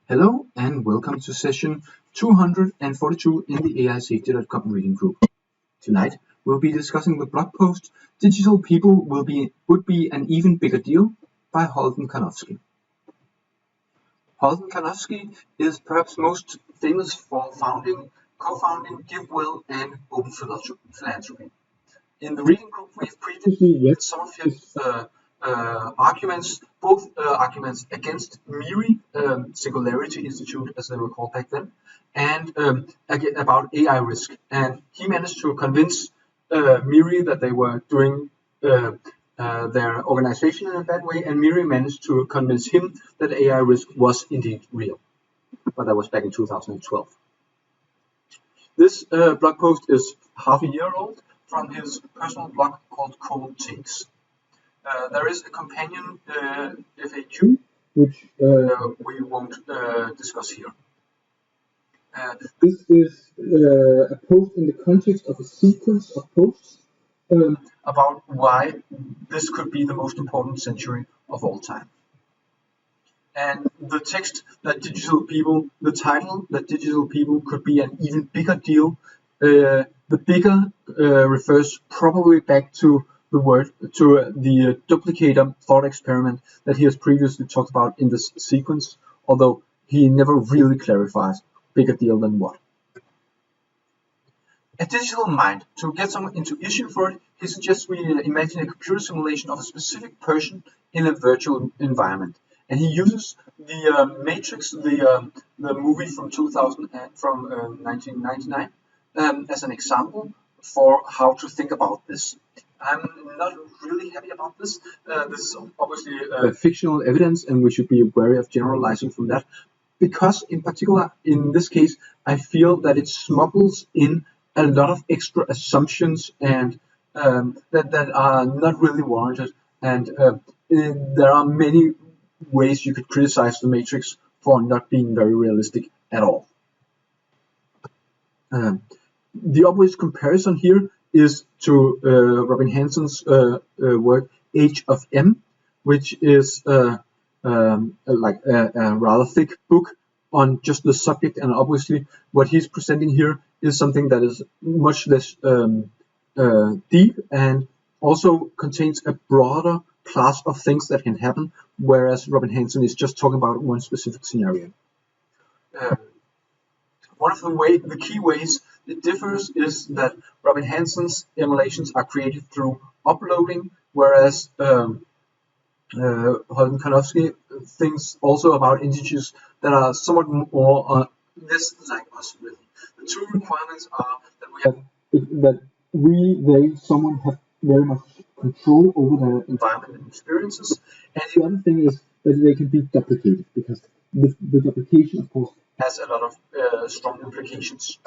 Hello and welcome to session 242 in the AISafety.com reading group. Tonight we'll be discussing the blog post "Digital People would be an even bigger deal" by Holden Karnofsky. Holden Karnofsky is perhaps most famous for co-founding GiveWell and Open Philanthropy. In the reading group, we've previously read some of his arguments, both arguments against MIRI, Singularity Institute, as they were called back then, and about AI risk. And he managed to convince MIRI that they were doing their organization in a bad way, and MIRI managed to convince him that AI risk was indeed real. But that was back in 2012. This blog post is half a year old, from his personal blog called Cold Takes. There is a companion FAQ, which we won't discuss here. This is a post in the context of a sequence of posts about why this could be the most important century of all time. And the text that digital people, the title that digital people could be an even bigger deal, the bigger refers probably back to the duplicator thought experiment that he has previously talked about in this sequence, although he never really clarifies bigger deal than what. A digital mind. To get someone into issue for it, he suggests we imagine a computer simulation of a specific person in a virtual environment. And he uses the Matrix, the movie from 1999, as an example for how to think about this. I'm not really happy about this. This is obviously fictional evidence, and we should be wary of generalizing from that, because in particular, in this case, I feel that it smuggles in a lot of extra assumptions and that are not really warranted. And there are many ways you could criticize the Matrix for not being very realistic at all. The obvious comparison here is to Robin Hanson's work Age of M, which is like a rather thick book on just the subject, and obviously what he's presenting here is something that is much less deep and also contains a broader class of things that can happen, whereas Robin Hanson is just talking about one specific scenario. One of the key ways it differs is that Robin Hanson's emulations are created through uploading, whereas Holden Karnofsky thinks also about integers that are somewhat more less like us, really. The two requirements are that someone have very much control over their environment and experiences, and the other thing is that they can be duplicated, because the duplication, of course, has a lot of strong implications.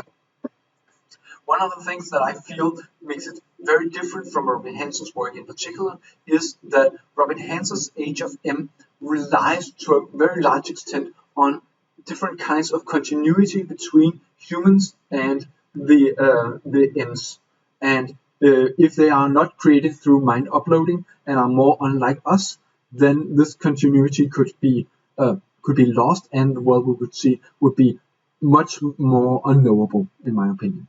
One of the things that I feel makes it very different from Robin Hanson's work in particular is that Robin Hanson's Age of M relies to a very large extent on different kinds of continuity between humans and the M's. And if they are not created through mind uploading and are more unlike us, then this continuity could be lost, and the world we would see would be much more unknowable, in my opinion.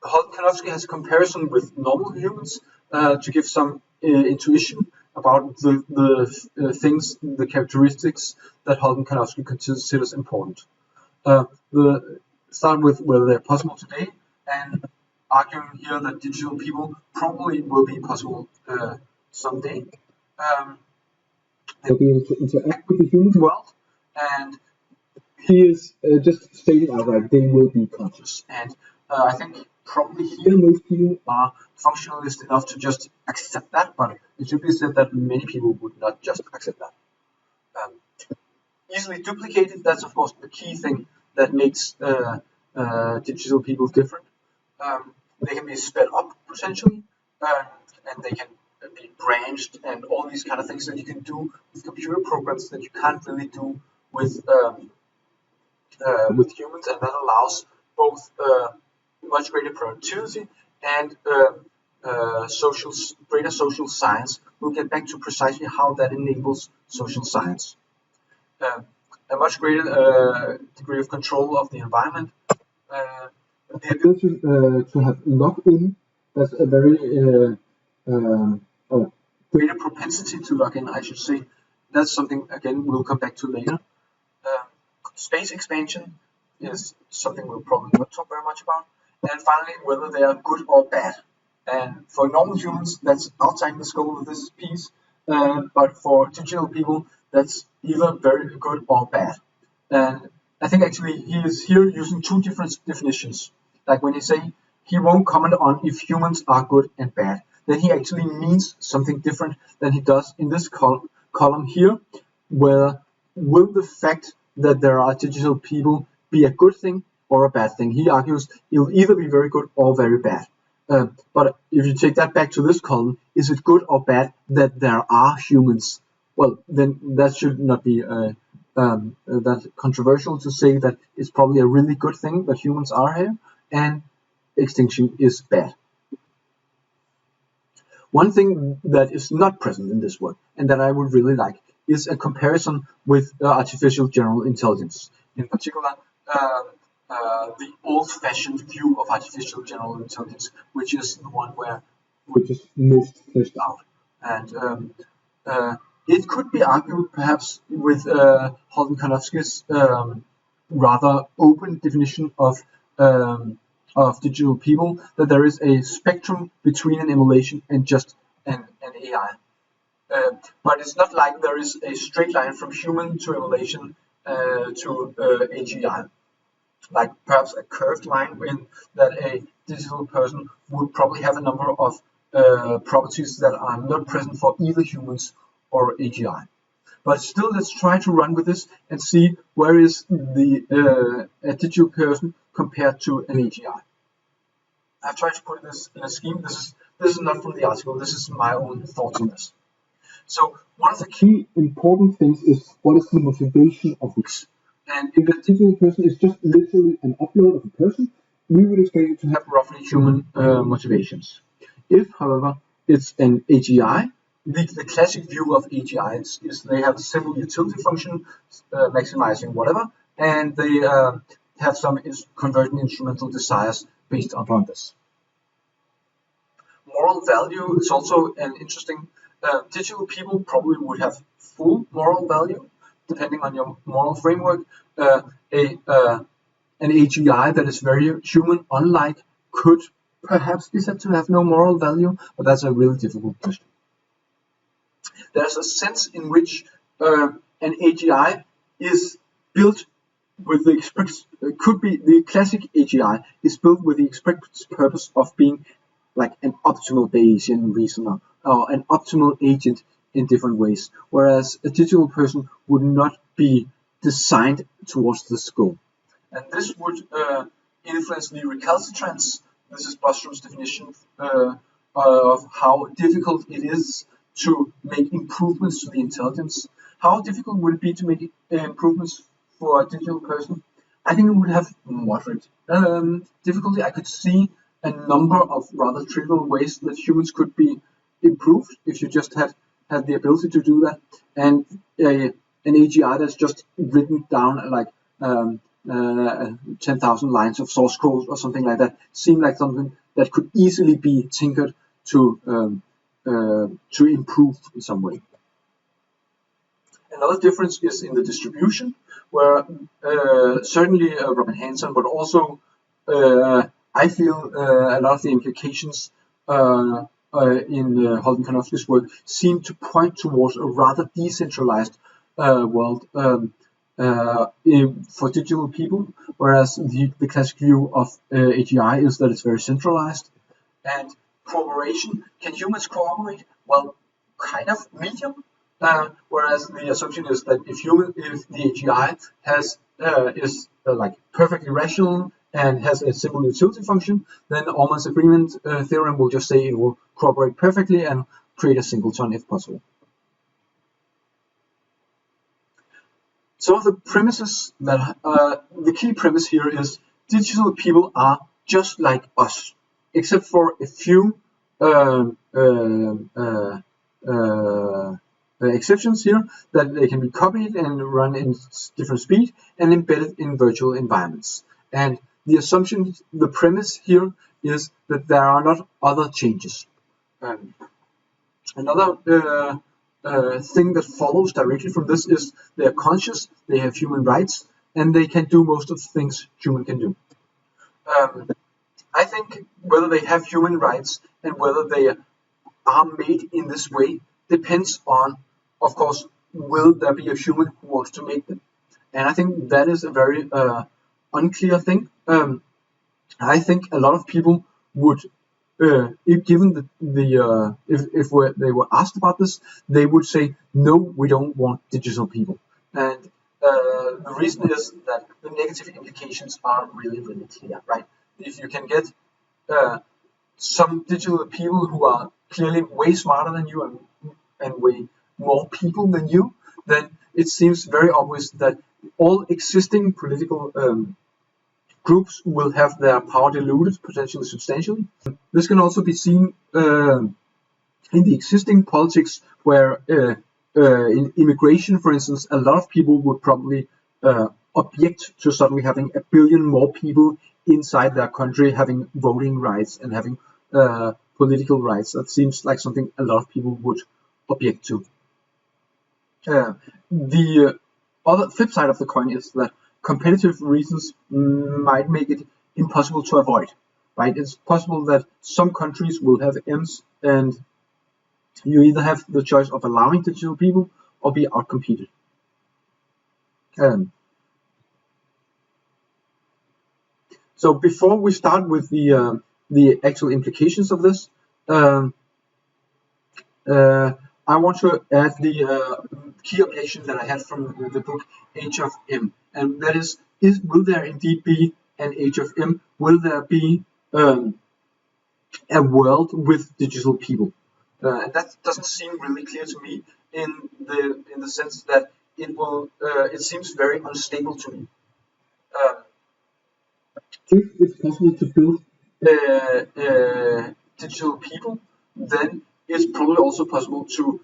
Holden Karnofsky has a comparison with normal humans to give some intuition about the things, the characteristics that Holden Karnofsky considers important. Start with whether they're possible today, and arguing here that digital people probably will be possible someday. They'll be able to interact with the human world, and he is just stating outright they will be conscious. And I think probably here most people are functionalist enough to just accept that, but it should be said that many people would not just accept that. Easily duplicated, that's of course the key thing that makes digital people different. They can be sped up potentially, and they can be branched, and all these kind of things that you can do with computer programs that you can't really do with humans, and that allows both much greater productivity and greater social science. We'll get back to precisely how that enables social science. a much greater degree of control of the environment. The ability to have login, that's a very greater propensity to log in, I should say. That's something, again, we'll come back to later. Space expansion is something we'll probably not talk very much about. And finally, whether they are good or bad. And for normal humans, that's outside the scope of this piece. But for digital people, that's either very good or bad. And I think actually he is here using two different definitions. Like when he say he won't comment on if humans are good and bad, then he actually means something different than he does in this column here, where will the fact that there are digital people be a good thing or a bad thing? He argues it'll either be very good or very bad. But if you take that back to this column, is it good or bad that there are humans? Well, then that should not be that controversial to say that it's probably a really good thing that humans are here, and extinction is bad. One thing that is not present in this work, and that I would really like, is a comparison with artificial general intelligence. In particular, the old-fashioned view of artificial general intelligence, which is the one which is most fleshed out. And it could be argued, perhaps, with Holden-Karnofsky's rather open definition of digital people, that there is a spectrum between an emulation and just an AI. But it's not like there is a straight line from human to emulation to AGI. Like perhaps a curved line in that a digital person would probably have a number of properties that are not present for either humans or AGI. But still, let's try to run with this and see where is the a digital person compared to an AGI. I've tried to put this in a scheme. This is not from the article. This is my own thoughts on this. So one of the key important things is what is the motivation of this. And if a digital person is just literally an upload of a person, we would expect it to have roughly human motivations. If, however, it's an AGI, the classic view of AGIs is they have a simple utility function, maximizing whatever, and they have some convergent instrumental desires based upon this. Moral value is also an interesting. Digital people probably would have full moral value, depending on your moral framework. An AGI that is very human-unlike could perhaps be said to have no moral value, but that's a really difficult question. There's a sense in which an AGI is built with the express, could be the classic AGI is built with the express purpose of being like an optimal Bayesian reasoner or an optimal agent in different ways, whereas a digital person would not be designed towards this goal. And this would influence the recalcitrance. This is Bostrom's definition of how difficult it is to make improvements to the intelligence. How difficult would it be to make improvements for a digital person? I think it would have moderate difficulty. I could see a number of rather trivial ways that humans could be improved if you just had the ability to do that. And an AGI that's just written down like 10,000 lines of source code or something like that seemed like something that could easily be tinkered to improve in some way. Another difference is in the distribution, where certainly Robin Hanson, but also I feel a lot of the implications in Holden-Karnofsky's work seem to point towards a rather decentralized world for digital people, whereas the classic view of AGI is that it's very centralized. And cooperation, can humans cooperate? Well, kind of medium. Whereas the assumption is that if the AGI is like perfectly rational and has a simple utility function, then Allman's agreement theorem will just say it will cooperate perfectly and create a singleton if possible. Some of the premises that the key premise here is digital people are just like us, except for a few exceptions here, that they can be copied and run in different speed and embedded in virtual environments. And the assumption, the premise here is that there are not other changes. Another thing that follows directly from this is they are conscious, they have human rights, and they can do most of the things human can do. I think whether they have human rights and whether they are made in this way depends on, of course, will there be a human who wants to make them? And I think that is a very unclear thing. I think a lot of people would, if given if they were asked about this, they would say, no, we don't want digital people. And the reason is that the negative implications are really, really clear, right? If you can get some digital people who are clearly way smarter than you and way more people than you, then it seems very obvious that all existing political groups will have their power diluted potentially substantially. This can also be seen in the existing politics where in immigration, for instance, a lot of people would probably object to suddenly having 1 billion more people inside their country having voting rights and having political rights. That seems like something a lot of people would object to. The other flip side of the coin is that competitive reasons might make it impossible to avoid, right? It's possible that some countries will have M's and you either have the choice of allowing digital people or be outcompeted. So before we start with the actual implications of this, I want to add the key objection that I had from the book Age of M, and that is will there indeed be an Age of M? Will there be a world with digital people? And that doesn't seem really clear to me in the sense that it seems very unstable to me. If it's possible to build digital people, then it's probably also possible to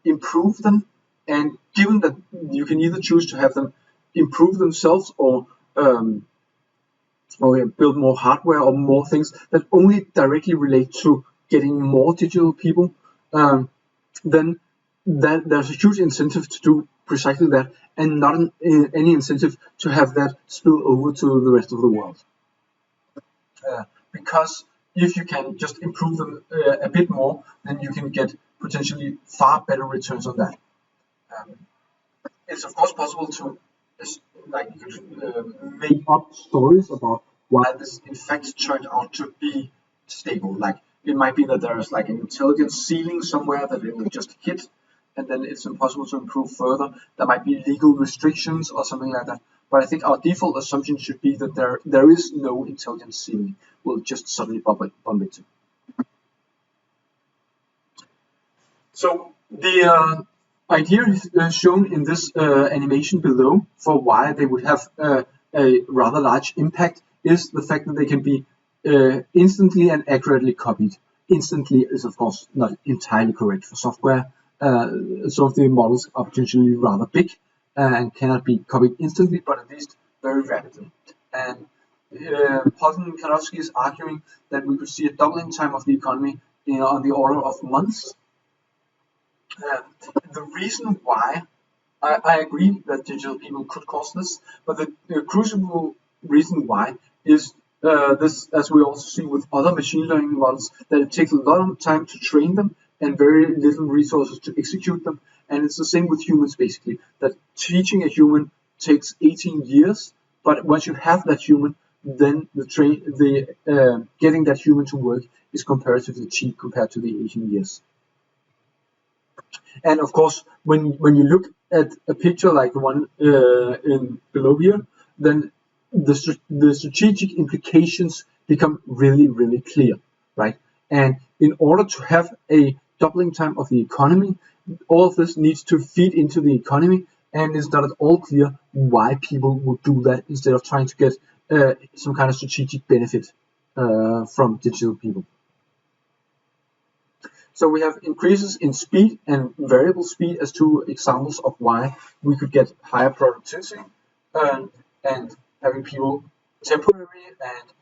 improve them. And given that you can either choose to have them improve themselves or build more hardware or more things that only directly relate to getting more digital people, then there's a huge incentive to do precisely that, and not any incentive to have that spill over to the rest of the world. Because if you can just improve them a bit more, then you can get potentially far better returns on that. It's of course possible to make up stories about why this in fact turned out to be stable. Like it might be that there's like an intelligence ceiling somewhere that it will just hit, and then it's impossible to improve further. There might be legal restrictions or something like that. But I think our default assumption should be that there is no intelligence ceiling. We'll just suddenly bump into. So the idea is shown in this animation below for why they would have a rather large impact is the fact that they can be instantly and accurately copied. Instantly is of course not entirely correct for software. Some of the models are potentially rather big and cannot be copied instantly, but at least very rapidly. And Houghton and Karofsky is arguing that we could see a doubling time of the economy on the order of months. The reason why I agree that digital people could cause this, but the crucial reason why is this, as we also see with other machine learning models, that it takes a lot of time to train them and very little resources to execute them. And it's the same with humans, basically, that teaching a human takes 18 years, but once you have that human, then getting that human to work is comparatively cheap compared to the 18 years. And of course, when you look at a picture like the one below here, then the strategic implications become really, really clear, right? And in order to have a doubling time of the economy, all of this needs to feed into the economy, and it's not at all clear why people would do that instead of trying to get some kind of strategic benefit from digital people. So we have increases in speed and variable speed as two examples of why we could get higher productivity and having people temporary and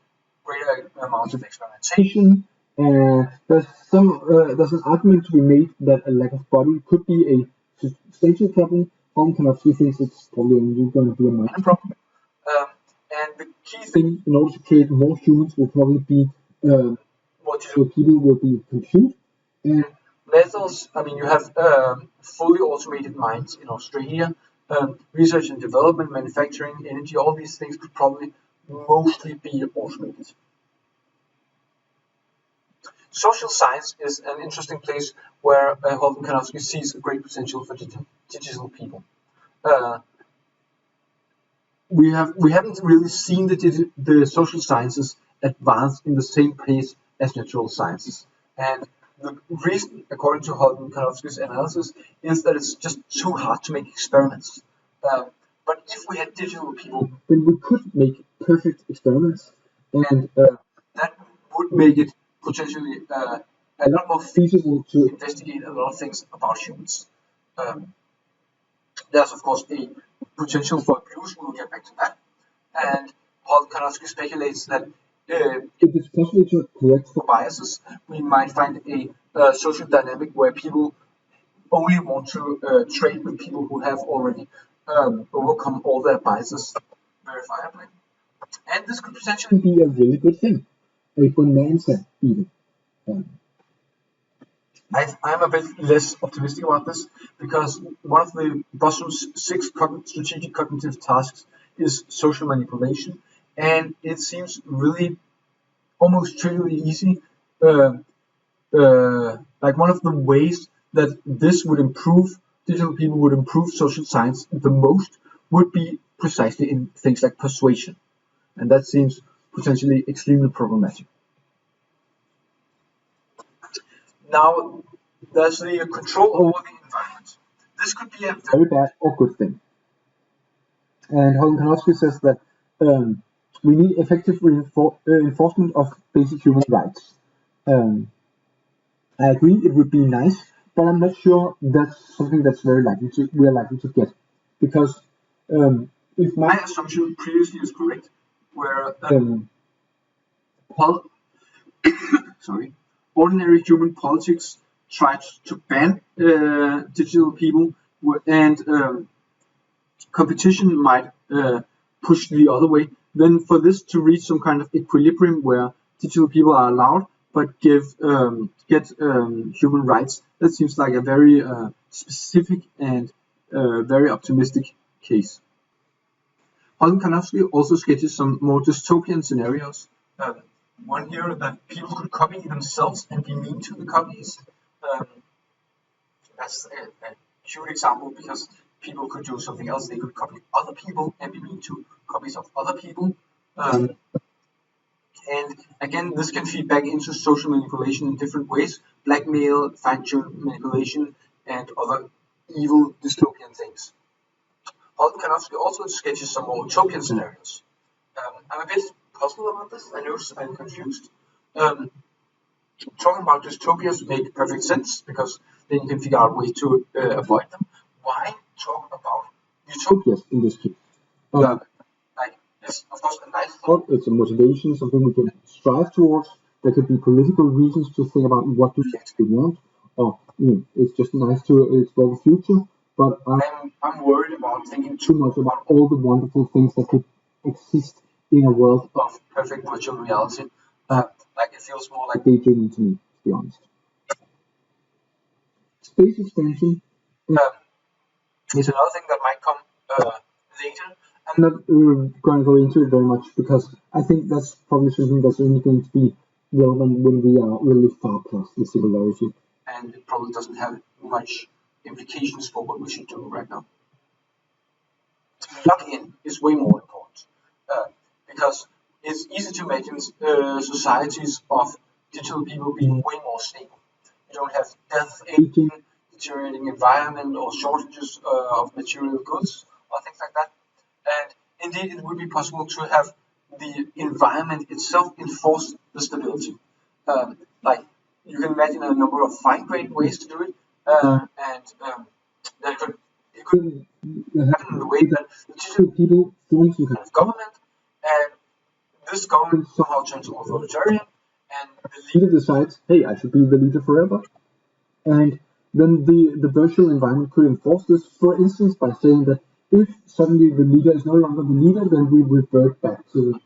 greater amounts of experimentation. There's an argument to be made that a lack of body could be a substantial problem. Holm Konopsky thinks it's probably only going to be a minor problem. And the key thing in order to create more humans will probably be more digital people will be compute. And methods, I mean, you have fully automated mines in Australia, research and development, manufacturing, energy, all these things could probably mostly be automated. Social science is an interesting place where Holden Karnofsky sees a great potential for digital people. We haven't really seen the social sciences advance in the same pace as natural sciences, and the reason, according to Holden Karnofsky's analysis, is that it's just too hard to make experiments. But if we had digital people, then we could make perfect experiments, and that would make it potentially a lot more feasible to investigate a lot of things about humans. There's of course a potential for abuse. We'll get back to that. And Holden Karnofsky speculates that if it's possible to correct for biases, we might find a social dynamic where people only want to trade with people who have already overcome all their biases verifiably. And this could potentially be a really good thing, a bonanza even. I'm a bit less optimistic about this because one of the Bostrom's 6 strategic cognitive tasks is social manipulation, and it seems really almost trivially easy. Like one of the ways that this would improve digital people would improve social science the most would be precisely in things like persuasion, and that seems potentially extremely problematic. Now, there's the control over the environment. This could be a very bad or good thing. And Holden Karnofsky says that we need effective enforcement of basic human rights. I agree, it would be nice, but I'm not sure that's something that's we're likely to get, because if my assumption previously is correct, where ordinary human politics tried to ban digital people, and competition might push the other way, then for this to reach some kind of equilibrium where digital people are allowed but get human rights, that seems like a very specific and very optimistic case. Holden Karnofsky also sketches some more dystopian scenarios. One here that people could copy themselves and be mean to the copies. That's a cute example because people could do something else. They could copy other people and be mean to copies of other people. And again, this can feed back into social manipulation in different ways: blackmail, fine-tuned manipulation, and other evil dystopian things. Holden Karnofsky also sketches some more utopian scenarios. I'm a bit puzzled about this. I know I'm confused. Talking about dystopias make perfect sense because then you can figure out ways to avoid them. Why talk about utopias in this case? It's of course a nice thought. It's a motivation, something we can strive towards. There could be political reasons to think about what do we actually want, or it's just nice to explore the future. But I'm worried about thinking too much about all the wonderful things that could exist in a world of perfect virtual reality. Like it feels more like daydreaming to me, to be honest. Space expansion is another thing that might come later. I'm not going to go into it very much because I think that's probably something that's only going to be relevant when we are really far past the singularity, and it probably doesn't have much implications for what we should do right now. Lock-in is way more important because it's easy to imagine societies of digital people being way more stable. You don't have death, aging, deteriorating environment, or shortages of material goods or things like that. And indeed, it would be possible to have the environment itself enforce the stability. Like you can imagine a number of fine-grained ways to do it, and that it could happen in the way that the digital people form some kind of government, and this government somehow turns authoritarian, and the leader decides, hey, I should be the leader forever. And then the virtual environment could enforce this, for instance, by saying that if suddenly the leader is no longer the leader, then we revert back to the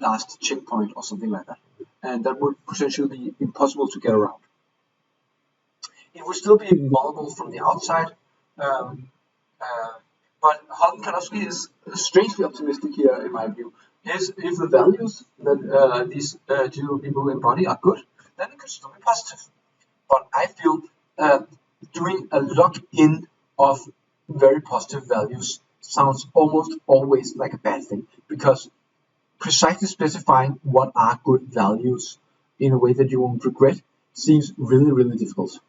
last checkpoint or something like that. And that would potentially be impossible to get around. It would still be vulnerable from the outside, but Holden Karnofsky is strangely optimistic here, in my view. If the values that these digital people embody are good, then it could still be positive. But I feel doing a lock-in of very positive values sounds almost always like a bad thing, because precisely specifying what are good values in a way that you won't regret seems really, really difficult.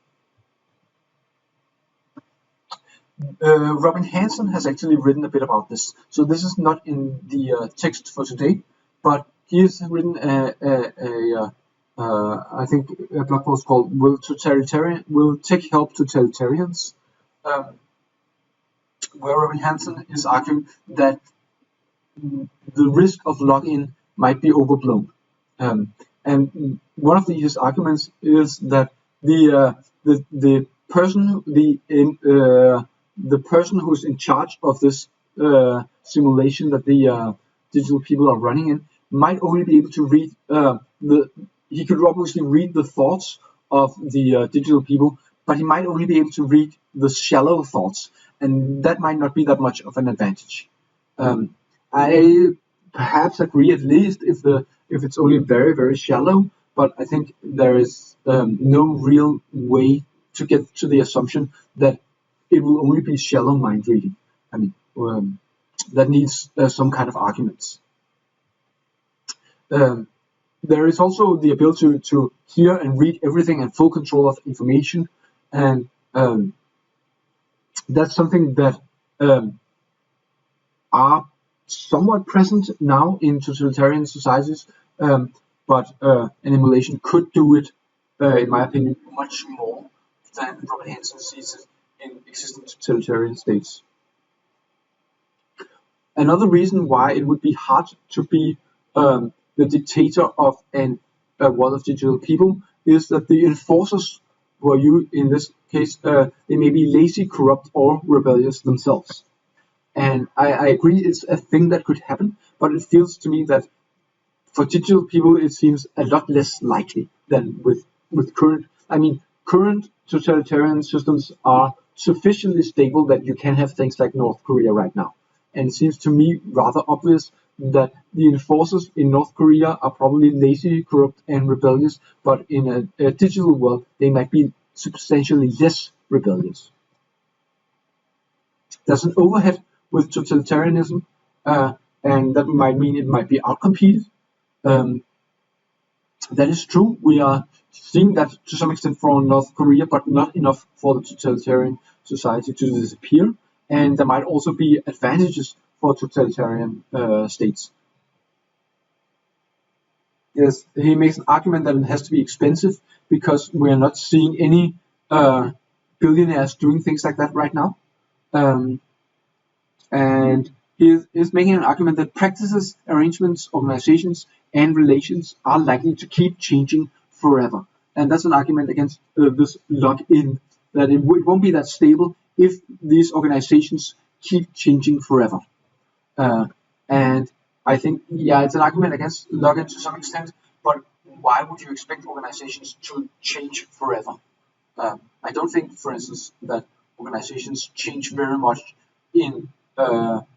Robin Hanson has actually written a bit about this, so this is not in the text for today, but he has written I think a blog post called "Will Tech Help Totalitarians?" Where Robin Hanson is arguing that the risk of login might be overblown, and one of his arguments is that the person who's in charge of this simulation that the digital people are running in might only be able to read he could obviously read the thoughts of the digital people, but he might only be able to read the shallow thoughts, and that might not be that much of an advantage. I perhaps agree, at least if it's only very, very shallow, but I think there is no real way to get to the assumption that it will only be shallow mind reading. I mean, that needs some kind of arguments. There is also the ability to hear and read everything and full control of information, and that's something that are somewhat present now in totalitarian societies, but an emulation could do it, in my opinion, much more than Robin Hanson sees it in existing totalitarian states. Another reason why it would be hard to be the dictator of a world of digital people is that the enforcers, who are you in this case, they may be lazy, corrupt, or rebellious themselves. And I agree it's a thing that could happen, but it feels to me that for digital people it seems a lot less likely than with current. I mean, current totalitarian systems are sufficiently stable that you can have things like North Korea right now. And it seems to me rather obvious that the enforcers in North Korea are probably lazy, corrupt, and rebellious, but in a digital world they might be substantially less rebellious. There's an overhead with totalitarianism, and that might mean it might be outcompeted. That is true. We are seeing that to some extent for North Korea, but not enough for the totalitarian society to disappear. And there might also be advantages for totalitarian states. Yes, he makes an argument that it has to be expensive because we are not seeing any billionaires doing things like that right now. And he is making an argument that practices, arrangements, organizations, and relations are likely to keep changing forever. And that's an argument against this lock-in, that it won't be that stable if these organizations keep changing forever. And I think, yeah, it's an argument against lock-in to some extent, but why would you expect organizations to change forever? I don't think, for instance, that organizations change very much in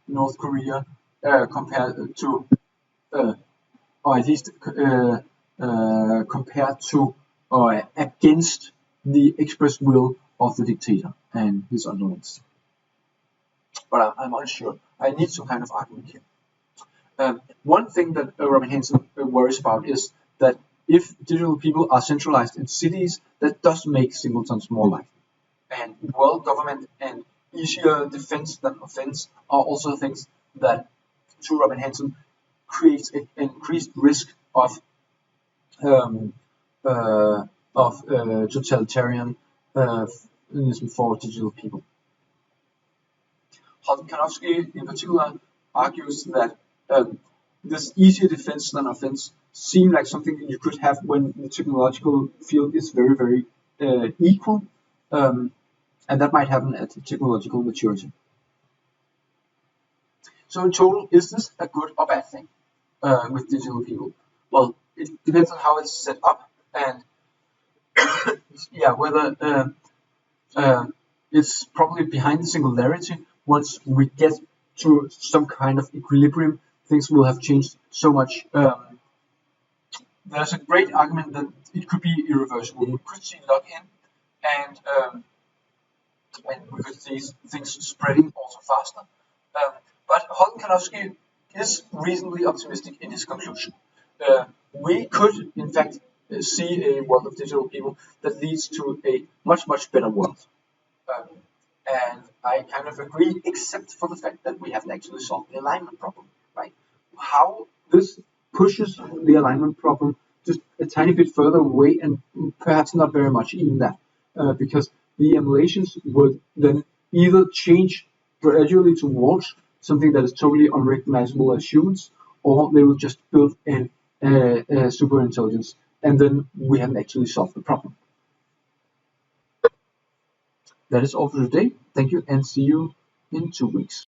North Korea compared to, or at least compared to or against the express will of the dictator and his underlings. But I'm unsure. I need some kind of argument here. One thing that Robin Hanson worries about is that if digital people are centralized in cities, that does make singletons more likely. And world government and easier defense than offense are also things that, to Robin Hanson, creates an increased risk of of totalitarianism for digital people. Holton-Karnofsky in particular argues that this easier defense than offense seems like something that you could have when the technological field is very, very equal, and that might happen at technological maturity. So in total, is this a good or bad thing with digital people? Well, it depends on how it's set up, and yeah, whether it's probably behind the singularity. Once we get to some kind of equilibrium, things will have changed so much. There's a great argument that it could be irreversible. We could see lock-in, and we could see things spreading also faster. But Holton-Karnofsky is reasonably optimistic in his conclusion. We could, in fact, see a world of digital people that leads to a much, much better world. And I kind of agree, except for the fact that we haven't actually solved the alignment problem, right? How this pushes the alignment problem just a tiny bit further away, and perhaps not very much even that, because the emulations would then either change gradually towards something that is totally unrecognizable as humans, or they will just build a super intelligence, and then we haven't actually solved the problem. That is all for today. Thank you, and see you in 2 weeks.